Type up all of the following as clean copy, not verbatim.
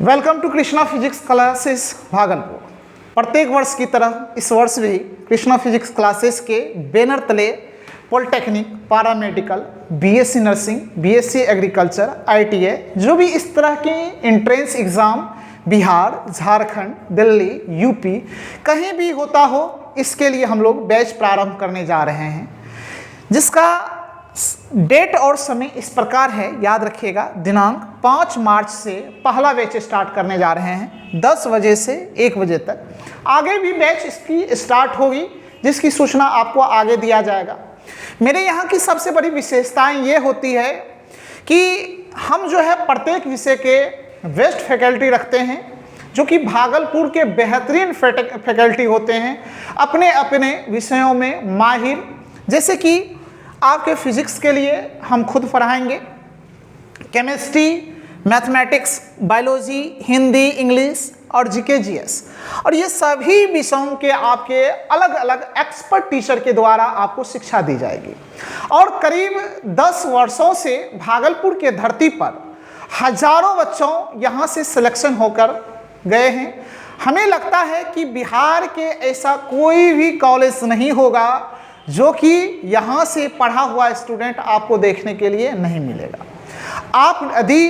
Welcome to Krishna physics classes Bhagalpur. प्रत्येक वर्ष की तरह इस वर्ष भी कृष्णा फिजिक्स क्लासेस के बैनर तले polytechnic, paramedical, BSc nursing, BSc agriculture, ITI जो भी इस तरह के entrance exam Bihar, Jharkhand, Delhi, UP कहीं भी होता हो, इसके लिए हम लोग बैच प्रारंभ करने जा रहे हैं, जिसका डेट और समय इस प्रकार है, याद रखिएगा। दिनांक 5 मार्च से पहला बैच स्टार्ट करने जा रहे हैं 10 बजे से 1 बजे तक। आगे भी बैच इसकी स्टार्ट होगी, जिसकी सूचना आपको आगे दिया जाएगा। मेरे यहाँ की सबसे बड़ी विशेषताएं ये होती है कि हम जो है प्रत्येक विषय के बेस्ट फैकल्टी रखते हैं, जो कि भागलपुर के बेहतरीन फैकल्टी होते हैं, अपने अपने विषयों में माहिर। जैसे कि आपके फिजिक्स के लिए हम खुद पढ़ाएंगे, chemistry, mathematics, biology, Hindi, English और जीके जीएस, और ये सभी विषयों के आपके अलग अलग एक्सपर्ट टीचर के द्वारा आपको शिक्षा दी जाएगी। और करीब 10 वर्षों से भागलपुर के धरती पर हजारों बच्चों यहाँ से सिलेक्शन होकर गए हैं। हमें लगता है कि बिहार के ऐसा कोई भी कॉलेज नहीं होगा जो कि यहाँ से पढ़ा हुआ स्टूडेंट आपको देखने के लिए नहीं मिलेगा। आप यदि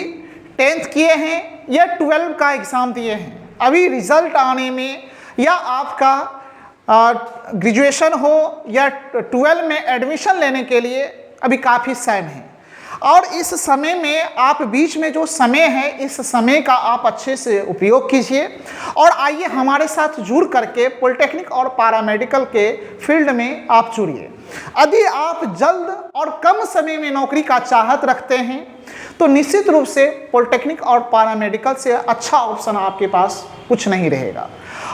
10th किए हैं या 12 का एग्ज़ाम दिए हैं, अभी रिजल्ट आने में, या आपका ग्रेजुएशन हो या 12 में एडमिशन लेने के लिए अभी काफ़ी टाइम है। और इस समय में आप बीच में जो समय है, इस समय का आप अच्छे से उपयोग कीजिए और आइए हमारे साथ जुड़ करके पॉलिटेक्निक और पैरामेडिकल के फील्ड में आप जुड़िए। यदि आप जल्द और कम समय में नौकरी का चाहत रखते हैं तो निश्चित रूप से पॉलिटेक्निक और पैरामेडिकल से अच्छा ऑप्शन आपके पास कुछ नहीं रहेगा।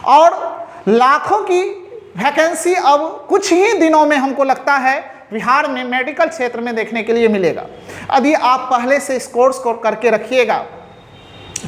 और लाखों की वैकेंसी अब कुछ ही दिनों में हमको लगता है बिहार में मेडिकल क्षेत्र में देखने के लिए मिलेगा। यदि आप पहले से इस कोर्स को करके रखिएगा,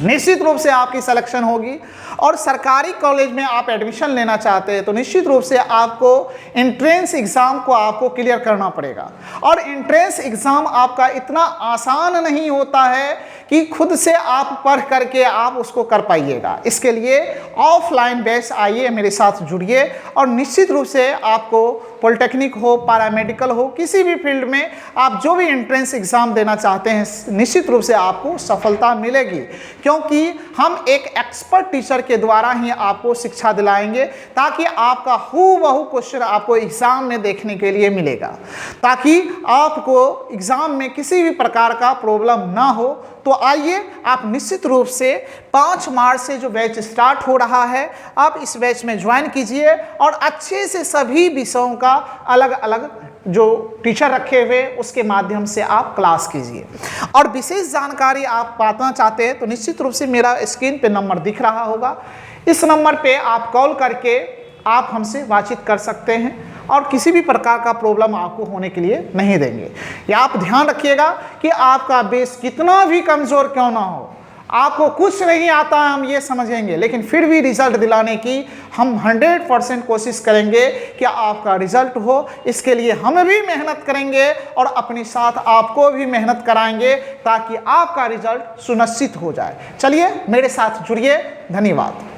निश्चित रूप से आपकी सिलेक्शन होगी। और सरकारी कॉलेज में आप एडमिशन लेना चाहते हैं तो निश्चित रूप से आपको एंट्रेंस एग्ज़ाम को आपको क्लियर करना पड़ेगा। और एंट्रेंस एग्ज़ाम आपका इतना आसान नहीं होता है कि खुद से आप पढ़ करके आप उसको कर पाइएगा। इसके लिए ऑफलाइन बैच आइए, मेरे साथ जुड़िए और निश्चित रूप से आपको पॉलिटेक्निक हो, पैरामेडिकल हो, किसी भी फील्ड में आप जो भी एंट्रेंस एग्ज़ाम देना चाहते हैं, निश्चित रूप से आपको सफलता मिलेगी, क्योंकि हम एक एक्सपर्ट टीचर के द्वारा ही आपको शिक्षा दिलाएंगे, ताकि आपका हूबहू क्वेश्चन आपको एग्ज़ाम में देखने के लिए मिलेगा, ताकि आपको एग्ज़ाम में किसी भी प्रकार का प्रॉब्लम ना हो। तो आइए आप निश्चित रूप से 5 मार्च से जो बैच स्टार्ट हो रहा है, आप इस बैच में ज्वाइन कीजिए और अच्छे से सभी विषयों का अलग अलग जो टीचर रखे हुए उसके माध्यम से आप क्लास कीजिए। और विशेष जानकारी आप पाना चाहते हैं तो निश्चित रूप से मेरा स्क्रीन पे नंबर दिख रहा होगा, इस नंबर पे आप कॉल करके आप हमसे बातचीत कर सकते हैं और किसी भी प्रकार का प्रॉब्लम आपको होने के लिए नहीं देंगे। या आप ध्यान रखिएगा कि आपका बेस कितना भी कमज़ोर क्यों ना हो, आपको कुछ नहीं आता है हम ये समझेंगे, लेकिन फिर भी रिजल्ट दिलाने की हम 100% कोशिश करेंगे कि आपका रिजल्ट हो। इसके लिए हम भी मेहनत करेंगे और अपने साथ आपको भी मेहनत कराएंगे, ताकि आपका रिजल्ट सुनिश्चित हो जाए। चलिए मेरे साथ जुड़िए। धन्यवाद।